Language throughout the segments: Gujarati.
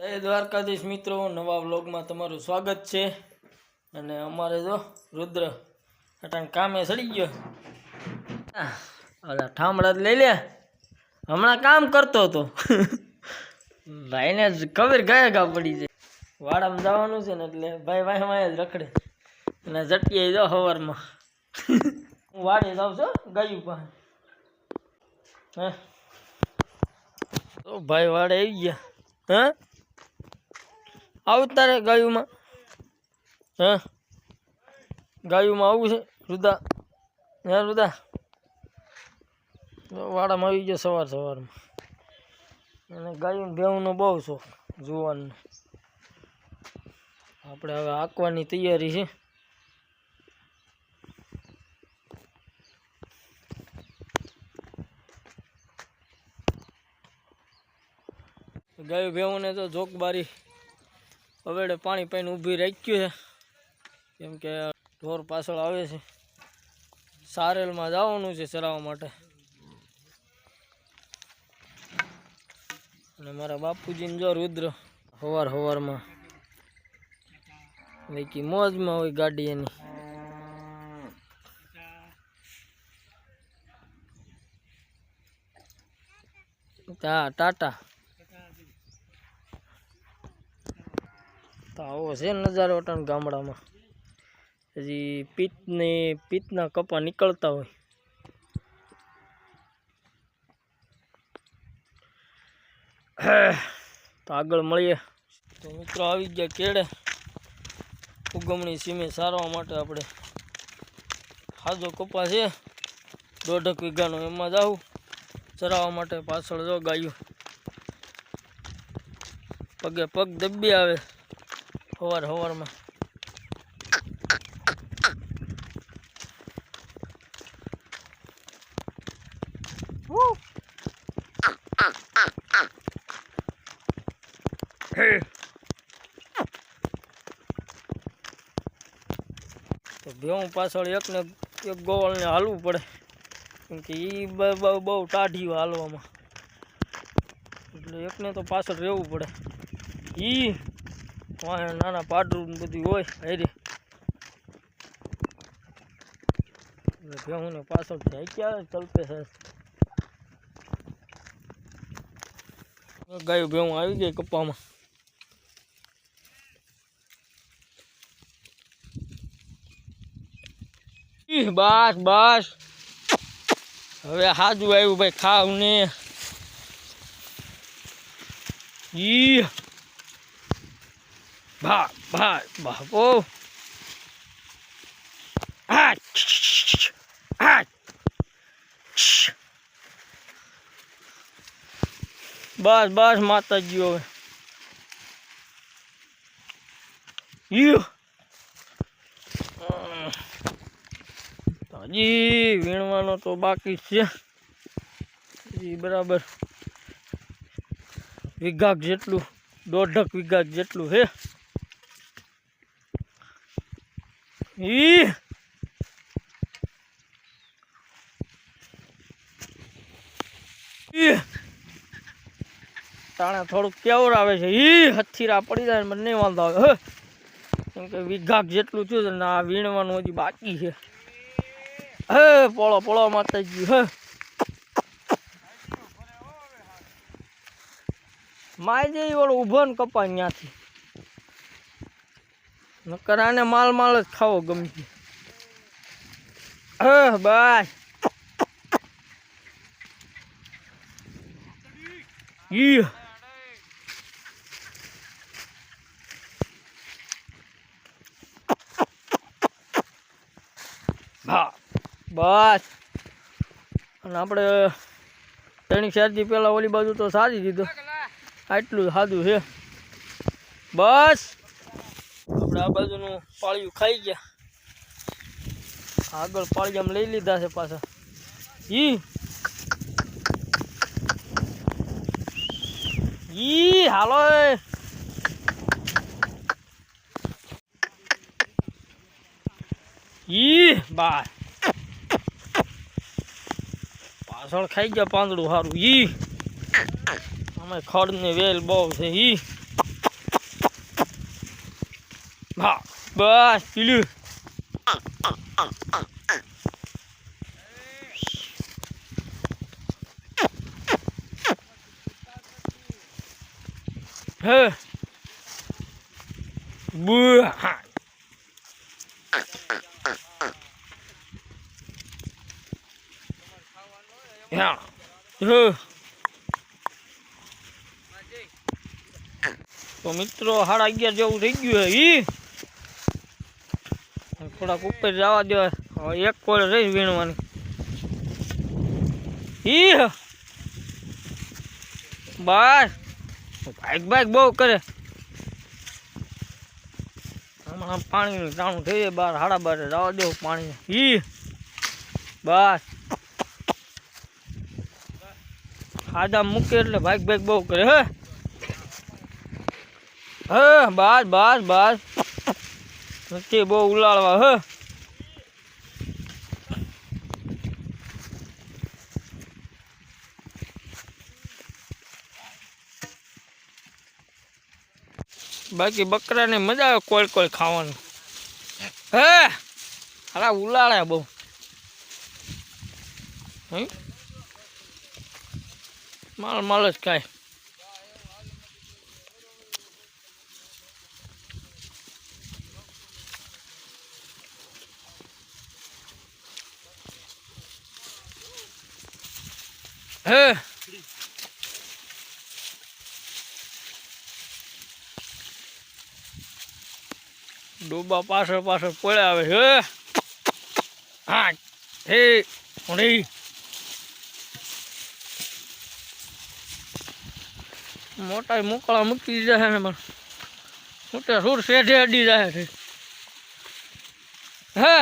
જય દ્વારકાધીશ મિત્રો, નવા વ્લોગમાં તમારું સ્વાગત છે। અને અમારે જો રુદ્ર અટાણ કામે સડી ગયો। ઓલા ઠામડા લઈ લે, હમણાં કામ કરતો હતો। ભાઈને ખબર ગયા ગા પડી છે, વાડામાં જવાનું છે ને એટલે ભાઈ વાય જ રખડે અને ઝટકી જો સવારમાં। હું વાડે જાઉં છું ગાયું પાસે। હે તો ભાઈ વાડે આવી ગયા। હા આવું તારે ગાયુંમાં? હા ગાયુંમાં આવું છે રુદા? હે રુદા વાડામાં આવી ગયો સવારમાં। અને ગાયું ભેહુંનો બહુ શોખ જોવાનો। આપણે હવે આંકવાની તૈયારી છે। ગાયું ભેહુંને તો જોકબારી હવેડે પાણી પાઈને ઊભી રાખ્યું છે, કેમ કે ઢોર પાછળ આવે છે। સારેલમાં જવાનું છે ચરાવવા માટે। અને મારા બાપુજીને જો રુદ્ર સવારમાં બાકી મોજમાં હોય ગાડી એની। હા ટાટા તો આવો છે નજારો અટાણ ગામડામાં। હજી પિત્તના કપા નીકળતા હોય। તો આગળ મળીએ। તો મિત્રો આવી ગયા કેળે ઉગમણી સીમે સારવા માટે। આપણે ખાધો કપા છે 1.5 વીઘાનો, એમાં જાઉં ચરાવવા માટે। પાછળ જો ગાયું પગે પગ દબી આવે સવારમાં। તો ભેહું પાછળ એક ગોવાળને હાલવું પડે, કેમ કે એ બહુ ટાઢીઓ હાલવામાં, એટલે એકને તો પાછળ રહેવું પડે। ઈ વાહે નાના પાડરું બધું હોય હારે, એટલે ભેહુંને પાછળ ક્યાં ચલપે છે। ગાયું ભેહું આવી ગઈ કપામાં। બસ હવે હાજુ આવ્યું ભાઈ, ખાવ ને। ઈ બાપો બસ માતાજી હવે હજી વીણવાનો તો બાકી છે। હજી બરાબર વીઘાક જેટલું 1.5 વીઘાક જેટલું છે। તાણે થોડુંક કેવર આવે છે, હથીરા પડી જાય મને નહીં વાંધો આવે। કેમ કે વીઘાક જેટલું થયું ને આ વીણવાનું હજી બાકી છે। પોળો માતાજી માય જે ઓલો ઉભો ને કપા ત્યાંથી, નકર આને માલ જ ખાવો ગમતી। બસ હા બસ। અને આપણે 3-4 દી પહેલા ઓલી બાજુ તો સારી દીધો, આટલું સાદું છે। બસ આપણે આ બાજુનું પાળિયું ખાઈ ગયા, આગળ પાળિયામાં લઈ લીધા છે પાછા। હાલો બસ પાછળ ખાઈ ગયા પાંદડું સારું। અમે ખડ ને વેલ બહુ છે। હા બસ પીલું હે બુ હા હા તો મિત્રો 11:30 જેવું થઈ ગયું હે ઈ થોડાક ઉપર જવા દો એક કોળ રહી વીણવાની ઈ બસ ભાગ બહુ કરે હમણાં પાણીનું ટાણું થઈ જાય 12 સાડા 12 જવા દો પાણી ઈ બસ ખાધા મૂકે એટલે ભાગ બહુ કરે હે બસ બસ બસ નથી બહુ ઉલાળવા હે બાકી બકરાને મજા આવે કોઈ ખાવાનું હે હારા ઉલાળે બહુ માલ જ ખાય હે ડોબા પાછળ પડ્યા આવે હે હા હે ઓડી મોટા મોકળા મૂકી દીધા છે ને પણ મોટા સુર શેઠે અડી જાય છે હે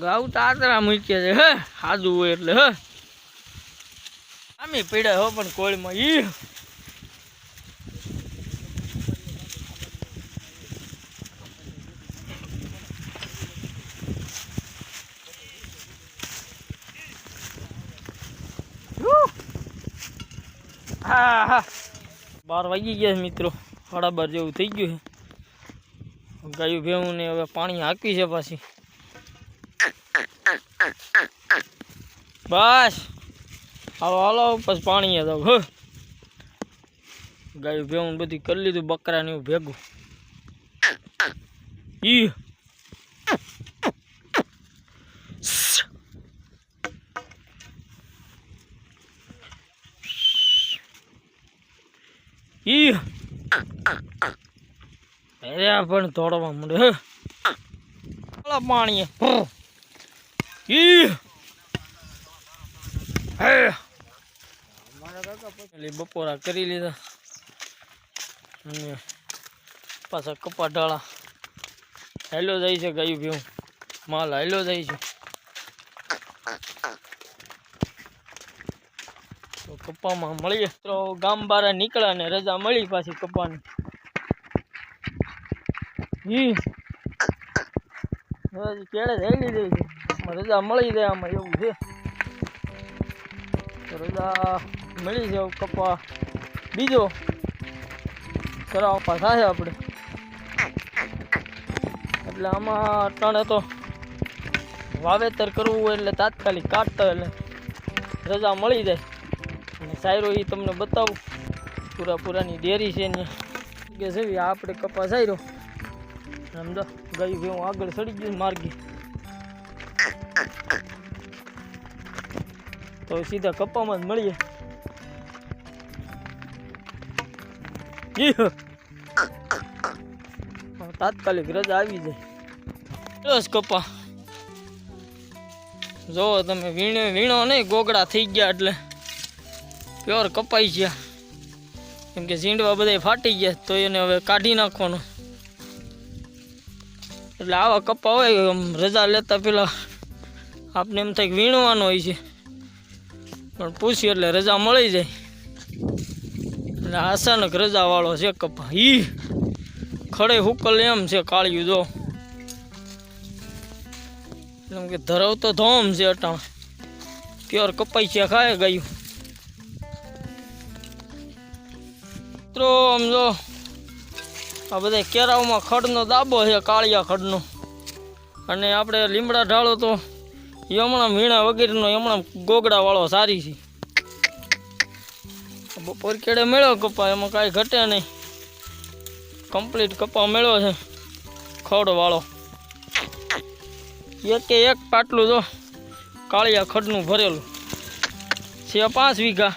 ગાઉ તો આતરા મૂક્યા છે હે સાદું હોય એટલે હે આમી પીડા હો પણ કોળીમાં ઈ હા હા 12 વાગી ગયા મિત્રો 12:30 જેવું થઈ ગયું છે ગાયું ભેવું ને હવે પાણી હાંકવી છે પાછી બસ હાલો પછી પાણી દઉં હ ગાયું ભેવું બધી કરી લીધું બકરા ને એવું ભેગું ઈ ઈ અરે પણ દોડવા મળે હે પાણી ઈ હે બપોરા કરી લીધા પાછા કપા ઢાળા હાલો જાય છે ગાયું ભેવું માલ હાલો જાય છે તો કપામાં મળીએ તો ગામ બહાર નીકળ્યા ને રજા મળી પાછી કપાની ઈ કેળે હેલી જાય છે રજા મળી જાય આમાં એવું છે રજા મળી જાય કપા બીજો કરાવવા થાય આપણે એટલે આમાં અટાણે તો વાવેતર કરવું હોય એટલે તાત્કાલિક કાઢતા એટલે રજા મળી જાય અને સાયરો એ તમને બતાવું પૂરાની ડેરી છે ને કે છે આપણે કપા સાયરો સમજો ગાયું ભેવું આગળ સડી ગયું માર્ગે તો સીધા કપામાં જ મળીએ તાત્કાલિક રજા આવી જાય બસ કપા જો તમે વીણો નહીં ગોગડા થઈ ગયા એટલે પ્યોર કપાઈ ગયા કેમ કે ઝીંડવા બધા ફાટી ગયા તો એને હવે કાઢી નાખવાનો એટલે આવા કપા હોય રજા લેતા પેલા આપણે એમ થાય વીણવાનો હોય છે પણ પૂછ્યું એટલે રજા મળી જાય એટલે અચાનક રજા વાળો છે કપા ઈ ખડે હુકલ એમ છે કાળિયું જો એમ કે ધરાવ તો ધોમ છે અટાણ પ્યોર કપાઈ છે ખાય ગયું મિત્રો આમ જો આ બધા કેરાઓમાં ખડનો દાબો છે, કાળિયા ખડનો. અને આપણે લીમડા ઢાળો તો એ હમણાં મીણા વગેરેનો હમણાં ગોગડાવાળો સારી છે. બપોર કેળે મેળ્યો કપા, એમાં કાંઈ ઘટે નહીં. કમ્પ્લીટ કપા મેળ્યો છે ખડવાળો. એકે એક પાટલું જો કાળિયા ખડનું ભરેલું છે, 5 વીઘા.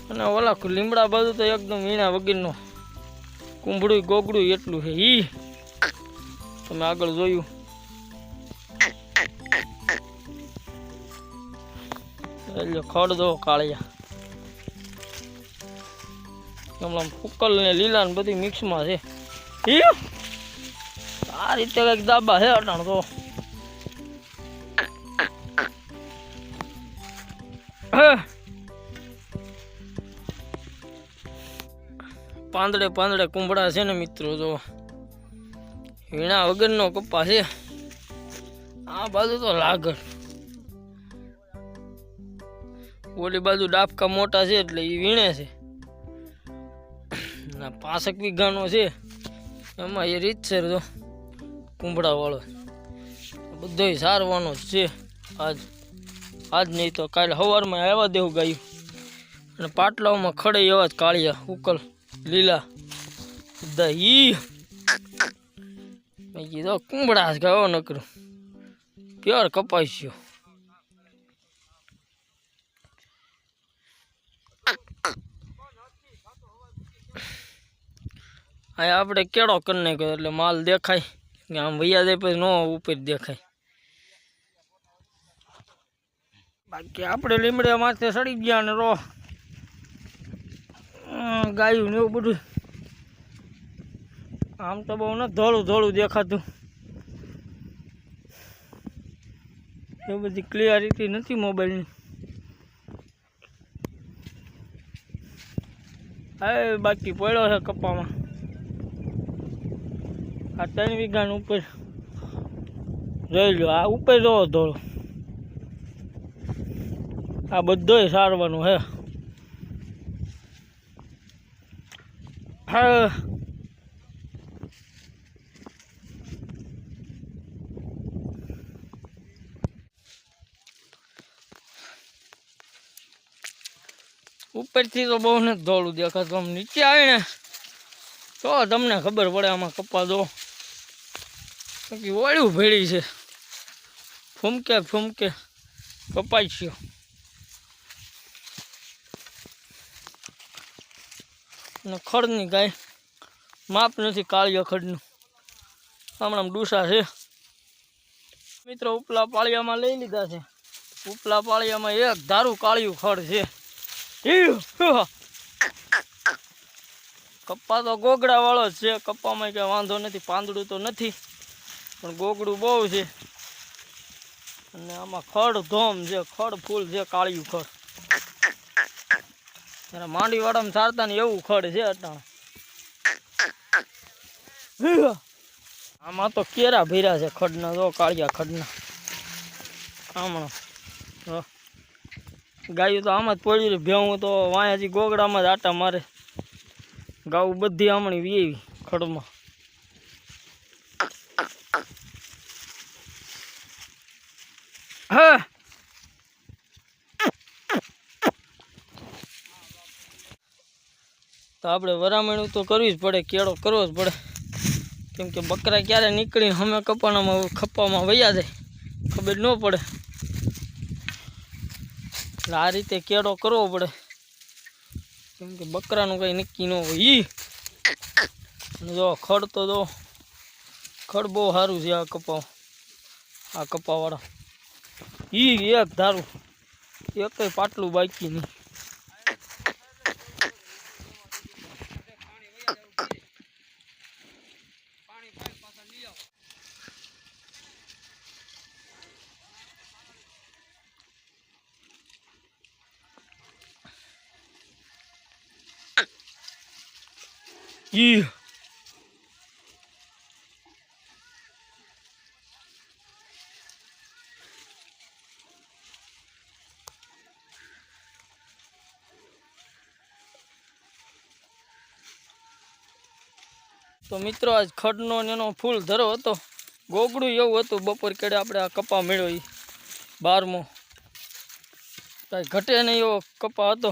અને ઓલા લીમડા બાજુ તો એકદમ વીણા વગરનો કુંભળું ગોગડું એટલું છે. તમે આગળ જોયું. એટલે ખડ દો કાળિયા હમણાં ફૂકલ ને લીલા ને બધી મિક્સમાં છે. આ રીતે કઈક દાબા છે અટાણ તો. પાંદડે પાંદડે કુંભળા છે ને મિત્રો, જો વીણા વગરનો કપા છે. આ બાજુ તો લાગર, ઓલી બાજુ ડાબકા મોટા છે એટલે એ વીણે છે. 5 વીઘાનો છે, એમાં એ રીતસર જો કુંભળા વાળો બધો સારવાનો જ છે. આજ નહીં તો કાલે સવારમાં આવ્યા દેવું ગાયું. અને પાટલાઓમાં ખડે એવા જ કાળિયા ઉકલ લીલા બધા. મેં કીધું કુંભળા જ ગયો નકરું પ્યોર કપાસ્યો. આ આપણે કેળો કરી નાખ્યો એટલે માલ દેખાય. આમ વૈયા જાય પછી નો ઉપર દેખાય. બાકી આપણે લીમડા માથે સડી ગયા ને રો ગાયું ને એવું બધું. આમ તો બહુ નથી ધોળું ધોળું દેખાતું, એ બધી ક્લિયરિટી નથી મોબાઈલની. હા બાકી પડ્યો છે કપામાં. આ 3 વીઘાનું ઉપર જોઈ લો. આ ઉપર જોવો ધોળો, આ બધોય સારવાનું હે. હા ઉપરથી તો બહુ નથી ધોળું દેખાતું. આમ નીચે આવીને તો તમને ખબર પડે આમાં કપા દો બાકી ઓળ્યું ભેળી છે. ફૂમકે ફૂમકે કપાઈ છે. અને ખડની કાંઈ માપ નથી કાળિયા ખડનું. હમણાં ડૂસા છે મિત્રો. ઉપલા પાળિયામાં લઈ લીધા છે. ઉપલા પાળિયામાં એક ધારું કાળિયું ખડ છે. કપ્પા તો ગોગડા વાળો જ છે. કપ્પામાં કઈ વાંધો નથી, પાંદડું તો નથી પણ ગોગડું બહુ છે. અને આમાં ખડ ધોમ છે, ખડ ફૂલ છે, કાળિયું ખડ. ત્યારે માંડીવાડામાં સારતા ને એવું ખડ છે અટાણે. આમાં તો કેરા ભર્યા છે ખડના, જો કાળિયા ખડના. હમણાં ગાયું તો આમાં જ પડી રહી. ભેવું તો વાયાથી ગોગડામાં જ આટા મારે. ગાઉ બધી આમણી વીવી ખડમાં. હા તો આપણે વરામણું તો કરવી જ પડે, કેળો કરવો જ પડે. કેમ કે બકરા ક્યારે નીકળીને અમે કપાણામાં ખપ્પામાં વયા જાય ખબર ન પડે. એટલે આ રીતે કેળો કરવો પડે, કેમ કે બકરાનું કંઈ નક્કી ન હોય. જો ખડ તો જો ખડ બહુ સારું છે. આ કપાવાળા એક ધારું એક પાટલું બાકી નહીં. તો મિત્રો આજ ખડનો ને એનો ફૂલ ધરો હતો, ગોગડું એવું હતું. બપોર કેડે આપણે આ કપા મેળ્યો એ 12મો, કાંઈ ઘટે નહીં એવો કપા હતો.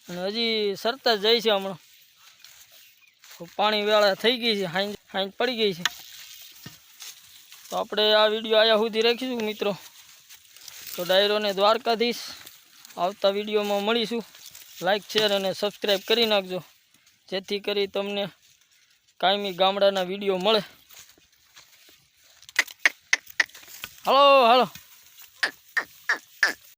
અને હજી સરતા જ જાય છે. હમણાં પાણી વેળા થઈ ગઈ છે, હાંજ પડી ગઈ છે. તો આપણે આ વિડીયો આયા સુધી રાખીશું મિત્રો. તો ડાયરોને દ્વારકાધીશ. આવતા વિડીયોમાં મળીશું. લાઈક શેર અને સબસ્ક્રાઈબ કરી નાખજો, જેથી કરી તમને કાયમી ગામડાના વિડીયો મળે. હાલો હાલો.